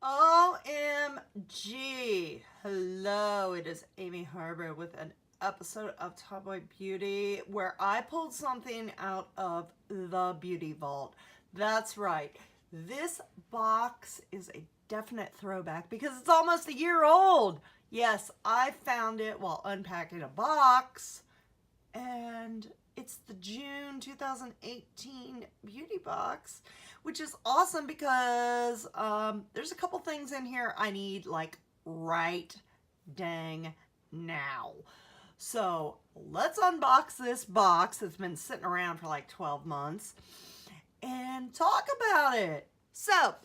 OMG. Hello, it is Amy Harber with an episode of Tomboy Beauty where I pulled something out of the beauty vault. That's right. This box is a definite throwback because it's almost a year old. Yes, I found it while unpacking a box, and it's the June 2018 beauty box, which is awesome because there's a couple things in here I need like right dang now. So let's unbox this box that's been sitting around for like 12 months and talk about it. So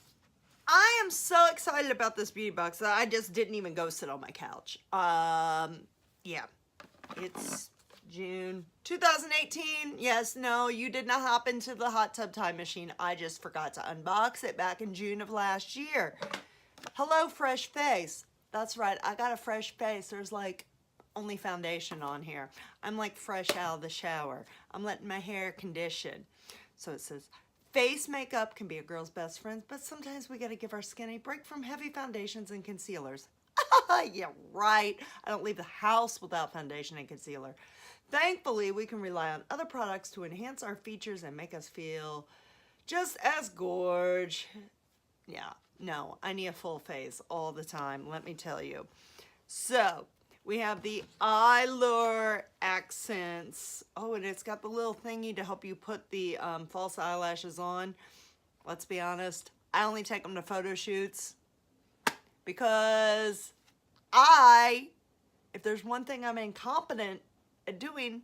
I am so excited about this beauty box that I just didn't even go sit on my couch. Yeah, it's June 2018. Yes, no, you did not hop into the hot tub time machine. I just forgot to unbox it back in June of last year. Hello, fresh face. That's right, I got a fresh face. There's like only foundation on here. I'm like fresh out of the shower. I'm letting my hair condition. So it says, face makeup can be a girl's best friend, but sometimes we gotta give our skin a break from heavy foundations and concealers. Yeah, right. I don't leave the house without foundation and concealer. Thankfully, we can rely on other products to enhance our features and make us feel just as gorge. Yeah, no, I need a full face all the time, let me tell you. So, we have the Eylure accents. Oh, and it's got the little thingy to help you put the false eyelashes on. Let's be honest, I only take them to photo shoots because if there's one thing I'm incompetent at doing,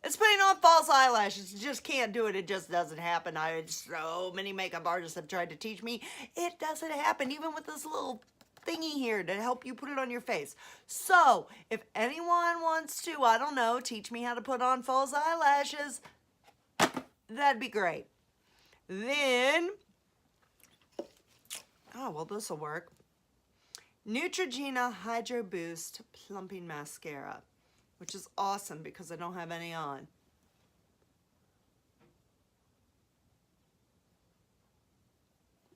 it's putting on false eyelashes. You just can't do it. It just doesn't happen. So many makeup artists have tried to teach me. It doesn't happen, even with this little thingy here to help you put it on your face. So, if anyone wants to, I don't know, teach me how to put on false eyelashes, that'd be great. Then, oh, well, this will work. Neutrogena Hydro Boost Plumping Mascara, which is awesome because I don't have any on.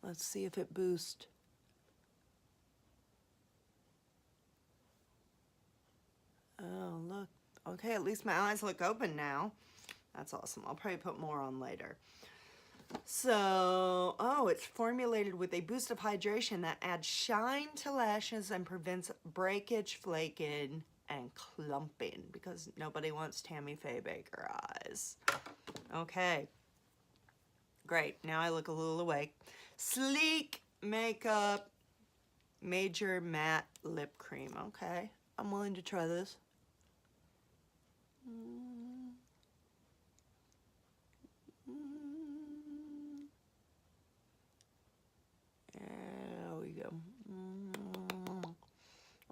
Let's see if it boosts. Oh, look. Okay, at least my eyes look open now. That's awesome. I'll probably put more on later. So, oh, it's formulated with a boost of hydration that adds shine to lashes and prevents breakage, flaking, and clumping because nobody wants Tammy Faye Baker eyes. Okay, great. Now I look a little awake. Sleek Makeup Major Matte Lip Cream. Okay, I'm willing to try this. There we go.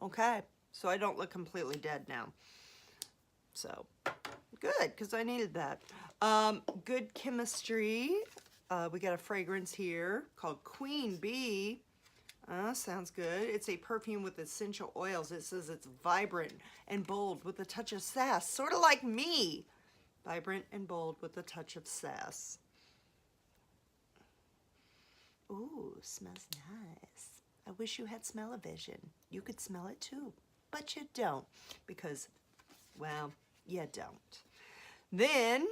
Okay, so I don't look completely dead now. So, good, because I needed that. Good Chemistry. We got a fragrance here called Queen Bee. Sounds good. It's a perfume with essential oils. It says it's vibrant and bold with a touch of sass, sort of like me. Vibrant and bold with a touch of sass. Ooh, smells nice. I wish you had smell-o-vision. You could smell it too, but you don't because, well, you don't. Then,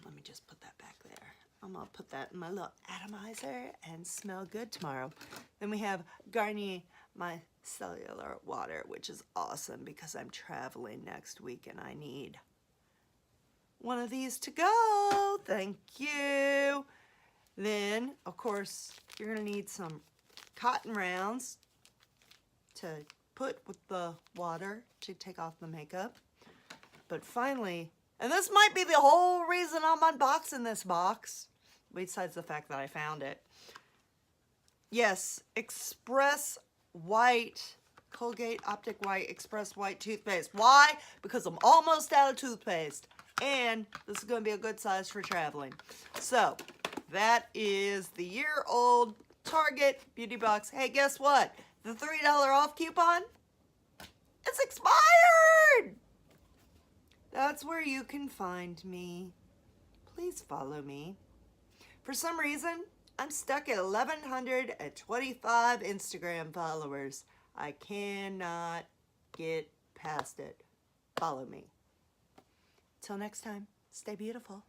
let me just put that back there. I'm gonna put that in my little atomizer and smell good tomorrow. Then we have Garnier Micellar Water, which is awesome because I'm traveling next week and I need one of these to go. Thank you. Then, of course, you're gonna need some cotton rounds to put with the water to take off the makeup. But finally, and this might be the whole reason I'm unboxing this box, besides the fact that I found it. Yes, Express White, Colgate Optic White Express White toothpaste. Why? Because I'm almost out of toothpaste. And this is going to be a good size for traveling. So, that is the year-old Target beauty box. Hey, guess what? The $3 off coupon, it's expired! That's where you can find me. Please follow me. For some reason, I'm stuck at 1,125 Instagram followers. I cannot get past it. Follow me. Till next time, stay beautiful.